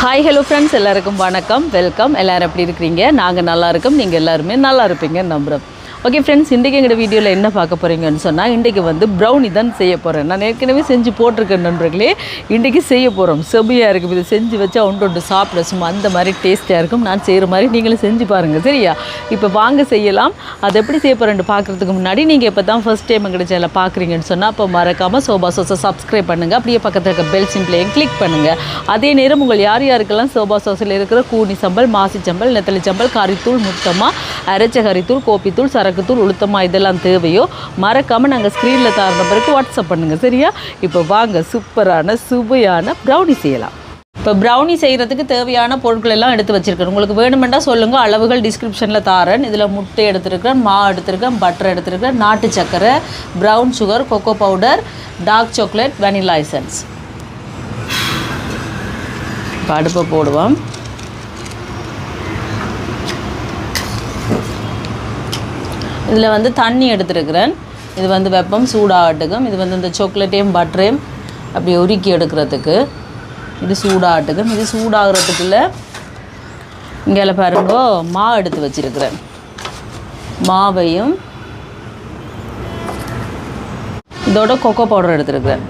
Hi hello friends, எல்லாருக்கும் வணக்கம், welcome. எல்லோரும் எப்படி இருக்கிறீங்க? நாங்கள் நல்லா இருக்கோம், நீங்கள் எல்லாருமே நல்லா இருப்பீங்கன்னு நம்புகிறோம். ஓகே ஃப்ரெண்ட்ஸ், இன்றைக்கி எங்களோட வீடியோவில் என்ன பார்க்க போகிறீங்கன்னு சொன்னால், இன்றைக்கி ப்ரௌனி தான் செய்ய போகிறேன். நான் ஏற்கனவே செஞ்சு போட்டிருக்கேன் நண்பர்களே. இன்றைக்கி செய்ய போகிறோம். செபியாக இருக்கும். இது செஞ்சு வச்சா ஒன்று சாப்பிட சும்மா அந்த மாதிரி டேஸ்ட்டாக இருக்கும். நான் செய்கிற மாதிரி நீங்களும் செஞ்சு பாருங்கள், சரியா? இப்போ வாங்க செய்யலாம். அதை எப்படி செய்ய போகிறேன்னு பார்க்குறதுக்கு முன்னாடி நீங்கள் இப்போ தான் ஃபஸ்ட் டைம் எங்கள் சேனலை பார்க்குறீங்கன்னு சொன்னால், அப்போ மறக்காமல் சோபா சோஸை சப்ஸ்கிரைப் பண்ணுங்கள். அப்படியே பக்கத்தில் இருக்க பெல் சிம்பிளையும் கிளிக் பண்ணுங்கள். அதே நேரம் உங்கள் யார் யாருக்கெல்லாம் சோபா சோஸில் இருக்கிற கூனி சம்பல், மாசி சம்பல், நெத்தலி சம்பல், கறித்தூள், முட்டமா, அரைச்ச கறித்தூள், கோப்பித்தூள், சரக்குத்தூள், உளுத்தமா இதெல்லாம் தேவையோ மறக்காமல் நாங்கள் ஸ்க்ரீனில் தர பிறகு வாட்ஸ்அப் பண்ணுங்கள், சரியா? இப்போ வாங்க சூப்பரான சுவையான ப்ரௌனி செய்யலாம். இப்போ ப்ரௌனி செய்கிறதுக்கு தேவையான பொருட்கள் எல்லாம் எடுத்து வச்சுருக்கேன். உங்களுக்கு வேணுமெண்டா சொல்லுங்கள், அளவுகள் டிஸ்கிரிப்ஷனில் தாரேன். இதில் முட்டை எடுத்துருக்கேன், மா எடுத்துருக்கேன், பட்டர் எடுத்துருக்கேன், நாட்டு சக்கரை, brown sugar, cocoa powder, dark chocolate, vanilla essence. இப்போ அடுப்பை போடுவோம். இதில் தண்ணி எடுத்துருக்கிறேன். இது வெப்பம் சூடாகட்டுக்கும். இது இந்த சாக்லேட்டையும் பட்டரையும் அப்படி உருக்கி எடுக்கிறதுக்கு இது சூடாகட்டுக்கும். இது சூடாகிறதுக்குள்ள இங்கே பாருங்க, மா எடுத்து வச்சுருக்கிறேன். மாவையும் இதோட கொக்கோ பவுடர் எடுத்துருக்கிறேன்.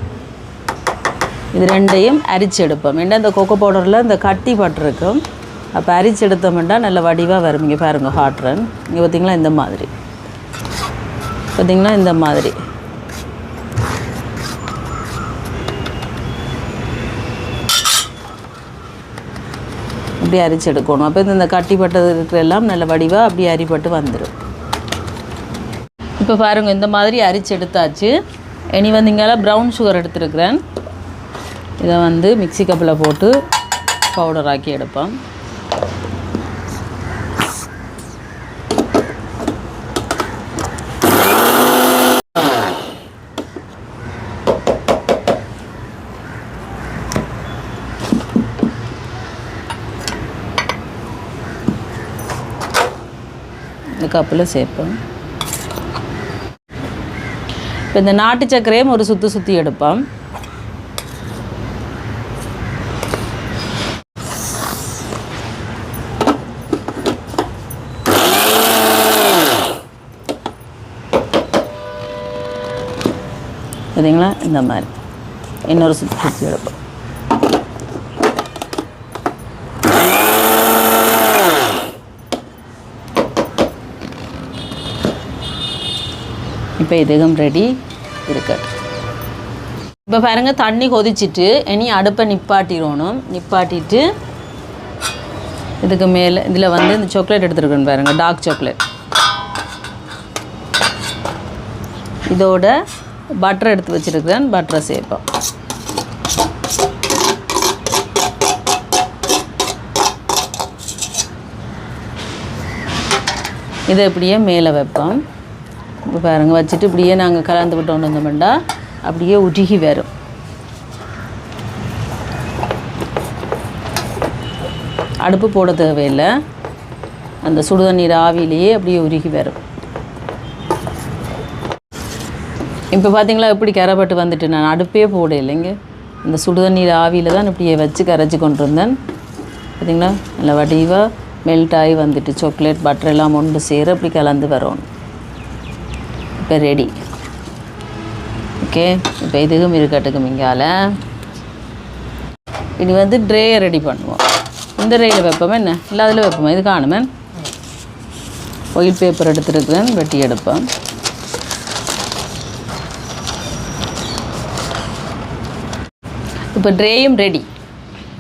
இது ரெண்டையும் அரிச்சு எடுப்போம். ஏன்னா இந்த கொக்கோ பவுடரில் இந்த கட்டி பட்டிருக்கும். அப்போ அரிச்சு எடுத்தோம்னா நல்ல வடிவாக வரும். இங்கே பாருங்க, ஹாட்ரன் இங்கே பார்த்திங்களா, இந்த மாதிரி பார்த்திங்கன்னா, இந்த மாதிரி அப்படி அரிச்சு எடுக்கணும். அப்போ இந்த கட்டிப்பட்டது இருக்கிற எல்லாம் நல்ல வடிவாக அப்படி அரிப்பட்டு வந்துடும். இப்போ பாருங்கள், இந்த மாதிரி அரிச்சு எடுத்தாச்சு. இனி இங்கே ப்ரௌன் சுகர் எடுத்துருக்கிறேன். இதை மிக்ஸி கப்பில் போட்டு பவுடர் ஆக்கி எடுப்போம். இந்த கப்பில் சேர்ப்போம். இப்போ இந்த நாட்டு சர்க்கரையும் ஒரு சுற்றி எடுப்போம். சரிங்களா? இந்த மாதிரி இன்னொரு சுற்றி எடுப்போம். இப்போ இதுவும் ரெடி இருக்குது. இப்போ பாருங்கள், தண்ணி கொதிச்சிட்டு இனி அடுப்பை நிப்பாட்டிடணும். நிப்பாட்டிட்டு இதுக்கு மேலே இதில் இந்த சாக்லேட் எடுத்துருக்கேன்னு பாருங்கள், டார்க் சாக்லேட். இதோட பட்டர் எடுத்து வச்சுருக்கிறேன். பட்டரை சேர்ப்போம். இதை இப்படியே மேலே வைப்போம். இப்போ பாருங்கள், வச்சுட்டு இப்படியே நாங்கள் கலந்து விட்டோன்னு வந்தோம்னா அப்படியே உருகி வரும். அடுப்பு போட தேவையில்லை, அந்த சுடுதண்ணீர் ஆவியிலேயே அப்படியே உருகி வரும். இப்போ பார்த்தீங்களா, எப்படி கரைப்பட்டு வந்துட்டு நான் அடுப்பே போட இல்லைங்க. இந்த சுடுதண்ணீர் ஆவியில் தான் இப்படியே வச்சு கரைச்சி கொண்டு வந்தேன். பார்த்திங்களா, நல்லா வடிவாக மெல்ட் ஆகி வந்துட்டு சாக்லேட் பட்டர் எல்லாம் ஒன்று சேர அப்படி கலந்து வரும். இப்போ ரெடி. ஓகே, இப்போ இதுக்கும் இருக்கட்டுக்கும். இங்கால இனி ட்ரேயை ரெடி பண்ணுவோம். இந்த ட்ரேயில் வைப்போமே, என்ன இல்லை அதில் வைப்போமா? இது காணுமே. ஆயில் பேப்பர் எடுத்துருக்குறேன், வெட்டி எடுப்பேன். இப்போ ட்ரேயும் ரெடி.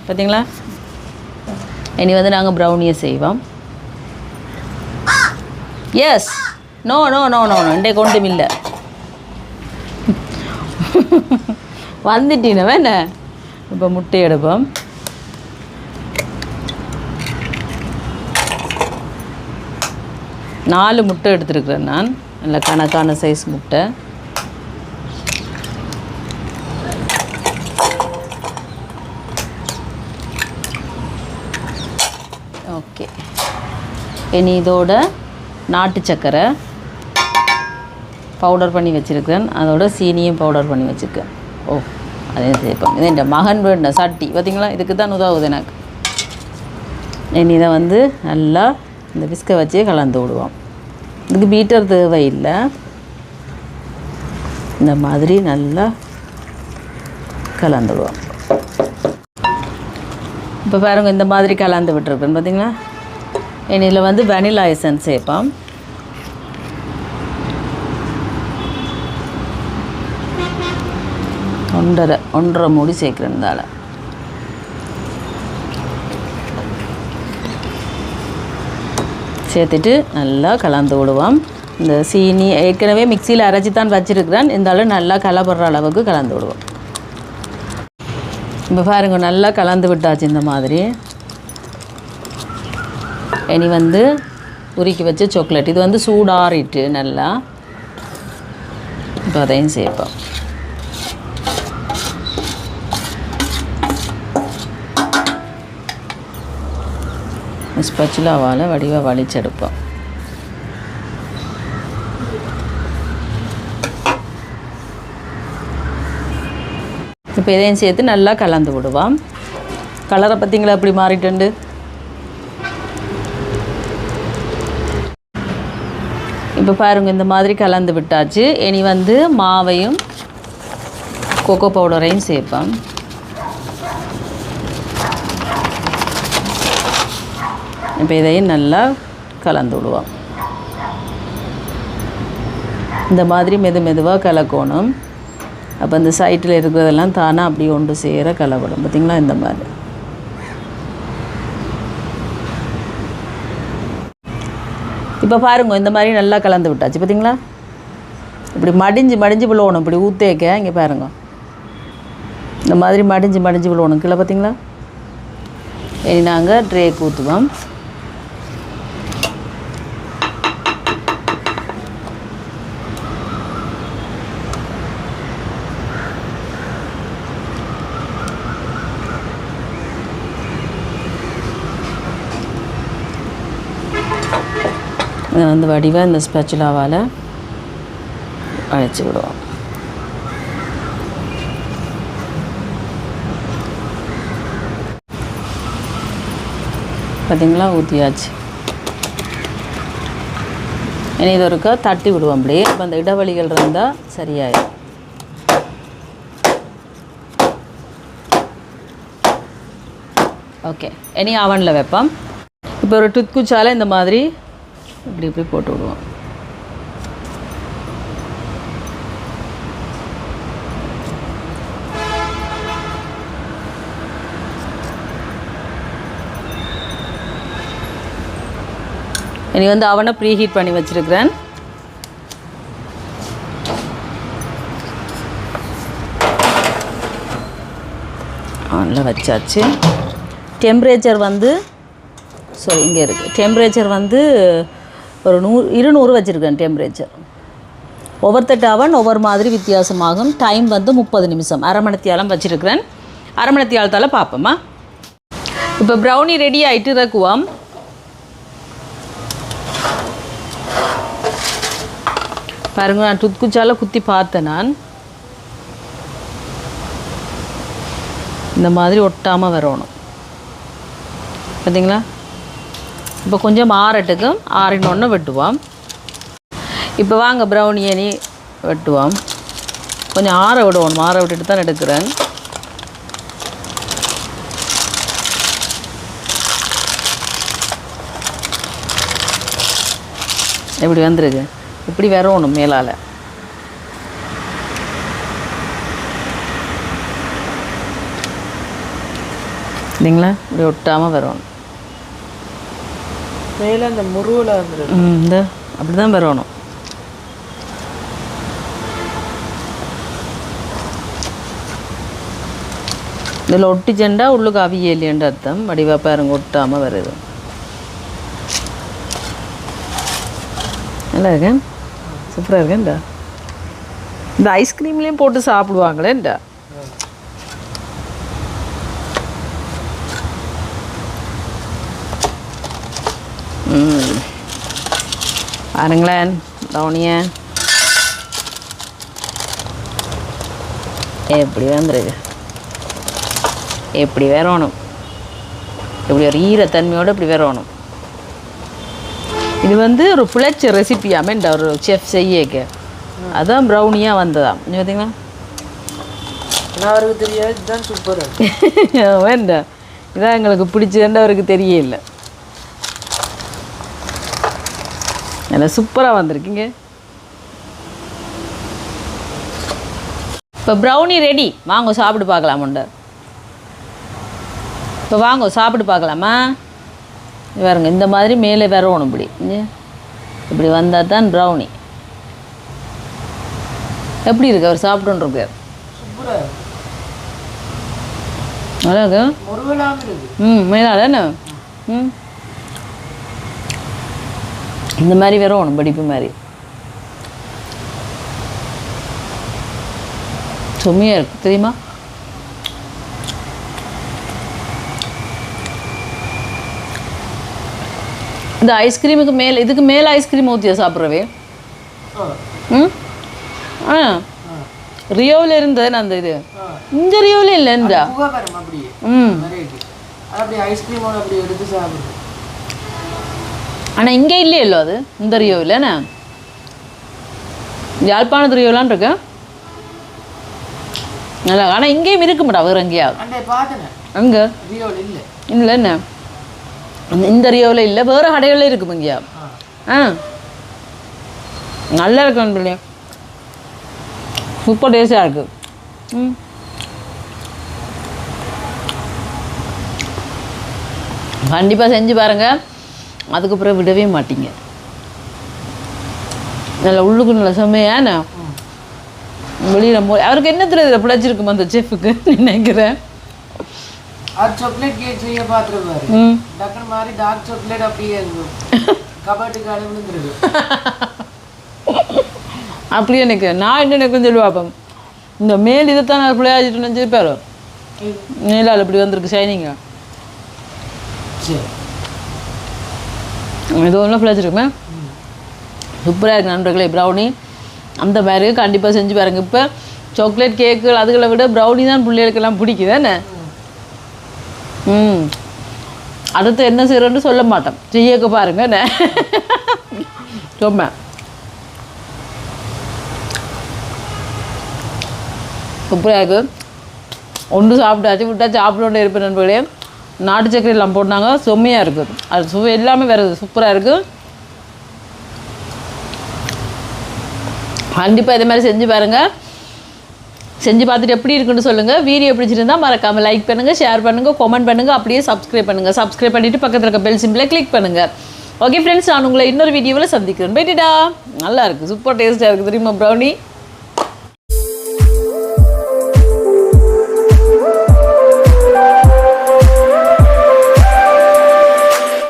பார்த்தீங்களா? இனி நாங்கள் ப்ரௌனியை செய்வோம். Yes, no no no no no இன்றைக்கு கொண்டும் இல்லை. வந்துட்டீனவ என்ன? இப்போ முட்டை எடுப்போம். நாலு முட்டை எடுத்துருக்குறேன் நான், நல்ல கணக்கான சைஸ் முட்டை. ஓகே, இனி இதோட நாட்டு சக்கரை பவுடர் பண்ணி வச்சுருக்கேன். அதோட சீனியும் பவுடர் பண்ணி வச்சுருக்கேன். ஓ, அதே சேர்ப்போம். இது என் மகன் வேண்ட சட்டி பார்த்திங்களா, இதுக்கு தான் உதவுது எனக்கு. இனி இதை வந்து நல்லா இந்த விஸ்கை வச்சே கலந்து விடுவோம். இதுக்கு பீட்டர் தேவையில்லை. இந்த மாதிரி நல்லா கலந்து விடுவோம். இப்போ பாருங்கள், இந்த மாதிரி கலந்து விட்டுருக்குன்னு பார்த்தீங்களா. இதில் வந்து வெனிலா எசன்ஸ் சேர்ப்போம். ஒன்றரை மூடி சேர்க்குறதால சேர்த்துட்டு நல்லா கலந்து விடுவோம். இந்த சீனி ஏற்கனவே மிக்சியில் அரைச்சி தான் வச்சுருக்கிறேன், இருந்தாலும் நல்லா கலப்படுற அளவுக்கு கலந்து விடுவோம். இப்போ பாருங்கள், நல்லா கலந்து விட்டாச்சு. இந்த மாதிரி இனி வந்து உருக்கி வச்ச சாக்லேட், இது வந்து சூடாறிட்டு நல்லா. இப்போ அதையும் சேர்ப்போம். ஸ்பச்சுலாவால் வடிவாக வலிச்செடுப்போம். இப்போ இதையும் சேர்த்து நல்லா கலந்து விடுவோம். கலரை பார்த்தீங்களா எப்படி மாறிட்டுண்டு. இப்போ பாருங்கள், இந்த மாதிரி கலந்து விட்டாச்சு. இனி வந்து மாவையும் கோகோ பவுடரையும் சேர்ப்போம். இப்போ இதையும் நல்லா கலந்து விடுவோம். இந்த மாதிரி மெதுவாக கலக்கணும். அப்போ இந்த சைட்டில் இருக்கிறதெல்லாம் தானாக அப்படி ஒன்று சேர கலப்படும். பார்த்திங்களா, இந்த மாதிரி. இப்போ பாருங்கள், இந்த மாதிரி நல்லா கலந்து விட்டாச்சு. பார்த்திங்களா, இப்படி மடிஞ்சு விழுவணும். இப்படி ஊற்றேக்க இங்கே பாருங்கள், இந்த மாதிரி மடிஞ்சு விழுவணும் கீழே. பார்த்திங்களா, இனி நாங்கள் ட்ரேக்கு ஊற்றுவோம். இதை வந்து வடிவாக இந்த ஸ்பச்சுலாவால் அழைச்சி விடுவோம். பார்த்திங்களா, ஊற்றியாச்சு. இனி இது ஒருக்கா தட்டி விடுவோம் அப்படியே. இப்போ அந்த இடைவெளிகள் இருந்தால் சரியாயிடும். ஓகே, இனி அவனில் வைப்போம். இப்போ ஒரு டுத்குச்சால் இந்த மாதிரி இப்படி போட்டு விடுவோம். இனி வந்து அவனை ப்ரீ ஹீட் பண்ணி வச்சுருக்கிறேன். அவனில் வச்சாச்சு. டெம்பரேச்சர் வந்து இங்கே இருக்குது. டெம்பரேச்சர் வந்து ஒரு 200 வச்சுருக்கேன் டெம்பரேச்சர். ஒவ்வொருத்தட்ட அவன் ஒவ்வொரு மாதிரி வித்தியாசமாகும். டைம் வந்து 30 நிமிஷம். அரை மணித்தியாலம் வச்சுருக்கிறேன். அரை மணித்தியாலத்தால் பார்ப்போம்மா. இப்போ ப்ரௌனி ரெடி ஆகிட்டு இறக்குவோம். பாருங்க, நான் டுத்குச்சால் குத்தி பார்த்தேன். நான் இந்த மாதிரி ஒட்டாமல் வரணும். பார்த்தீங்களா, இப்போ கொஞ்சம் ஆறட்டுக்கும். ஆறினொன்று வெட்டுவோம். இப்போ வாங்க ப்ரௌனியை நீ வெட்டுவோம். கொஞ்சம் ஆற விடுவோம். ஆற விட்டுட்டு தான் எடுக்கிறேன். எப்படி வந்துருக்கு, இப்படி வரணும் மேலால். இல்லைங்களா, இப்படி ஒட்டாமல் வரணும். மேலே அந்த முருவில் வந்துருக்கு. இந்த அப்படி தான் வரணும். இதில் ஒட்டிச்செண்டா உள்ளுக்கு அவியலியன்ற அர்த்தம். வடிவாக பாருங்க, ஒட்டாமல் வருது. நல்லா இருக்கேன், சூப்பராக இருக்கேன்டா. இந்த ஐஸ்கிரீம்லேயும் போட்டு சாப்பிடுவாங்களேன்டா. பாருங்களேன் ப்ரௌனியை எப்படி வந்துருக்கு. எப்படி வரணும். இப்படி ஒரு ஈரத்தன்மையோடு இப்படி வரணும். இது வந்து ஒரு பிழைச்ச ரெசிபியாமே இந்த ஒரு செஃப் செய்யக்க அதான் ப்ரௌனியாக வந்ததாம். நீ பார்த்தீங்களா அவருக்கு தெரியாது. இதுதான் சூப்பராக வேண்டாம், இதான் எங்களுக்கு பிடிச்சதுன்னு அவருக்கு தெரியல. நல்லா சூப்பராக வந்திருக்கீங்க. இப்போ ப்ரௌனி ரெடி, வாங்க சாப்பிட்டு பார்க்கலாமுண்ட. இப்போ வாங்க சாப்பிட்டு பார்க்கலாமா? வேறுங்க இந்த மாதிரி மேலே வரணும், இப்படி இப்படி வந்தால் தான் ப்ரௌனி. எப்படி இருக்கு அவர் சாப்பிட்டுருக்கு? நல்லா இருக்கு. மேலால என்ன இந்த மாதிரி வரணும், படிப்பு மாதிரி சும்மையாக இருக்கு தெரியுமா? இந்த ஐஸ்கிரீமுக்கு மேலே இதுக்கு மேலே ஐஸ்கிரீம் ஊற்றியா சாப்பிட்றவே? ரியோவில் இருந்தது அந்த இது இந்த ரியோவில் இல்லை இருந்தா ஆனால் இங்கே இல்லையல்லோ அது இந்த ரியோவில் என்ன யாழ்ப்பாணத்து ரியோலான் இருக்கு நல்லா. ஆனால் இங்கேயும் இருக்க மாட்டா வேறு எங்கேயாவது அங்கே இல்லை என்ன இந்த ரியோவில் இல்லை வேறு கடைகளில் இருக்கும் இங்கேயா. நல்லா இருக்கும் பிள்ளைங்க, சூப்பர் டேஸ்டாக இருக்குது. கண்டிப்பாக செஞ்சு பாருங்கள், அதுக்கப்புறம் விடவே மாட்டீங்க. நல்லா உள்ளுக்கு நல்லா செம்மையான வெளியில் அவருக்கு என்ன தெரியுது பிழைச்சிருக்குமா அந்த செஃப்புக்கு நினைக்கிறேன். சாக்லேட் கேக் செய்ய பார்த்துருவாரு. டக்குனு மாதிரி டார்க் சாக்லேட் அப்படியே கபாட்டுக்கு அனுப்பிடுறது அப்படியே எனக்கு நான் என்ன எனக்கு சொல்லுவாப்பேன். இந்த மேல் இதைத்தான் நான் பிள்ளையாச்சிட்டு நினச்சிருப்பாரோ, மேலால் இப்படி வந்திருக்கு ஷைனிங்க. இது ஒன்றும் பிள்ளைச்சிருக்குமே, சூப்பராக இருக்குது நண்பர்களே. ப்ரௌனி அந்த மாதிரி கண்டிப்பாக செஞ்சு பாருங்கள். இப்போ சாக்லேட் கேக்குகள் அதுகளை விட ப்ரௌனி தான் பிள்ளைகளுக்கெல்லாம் பிடிக்குது என்ன. அடுத்து என்ன செய்கிறோன்னு சொல்ல மாட்டோம், செய்யக்க பாருங்க என்ன. ரொம்ப சூப்பராக இருக்குது. ஒன்று சாப்பிட்டாச்சு விட்டா சாப்பிடோண்டே இருப்பேன் நண்பர்களே. நாட்டு சக்கரை எல்லாம் போட்டாங்க, செம்மையாக இருக்குது. அது சுவை எல்லாமே வருது, சூப்பராக இருக்குது. கண்டிப்பாக இதே மாதிரி செஞ்சு பாருங்கள். செஞ்சு பார்த்துட்டு எப்படி இருக்குன்னு சொல்லுங்கள். வீடியோ பிடிச்சிருந்தா மறக்காமல் லைக் பண்ணுங்கள், ஷேர் பண்ணுங்கள், கமெண்ட் பண்ணுங்கள், அப்படியே சப்ஸ்கிரைப் பண்ணுங்கள். சப்ஸ்கிரைப் பண்ணிவிட்டு பக்கத்தில் இருக்க பெல் சிம்பிளை கிளிக் பண்ணுங்கள். ஓகே ஃப்ரெண்ட்ஸ், நான் உங்களை இன்னொரு வீடியோவில் சந்திக்கிறேன். போய்ட்டுடா நல்லா இருக்குது, சூப்பர் டேஸ்ட்டாக இருக்குது தெரியுமா ப்ரௌனி.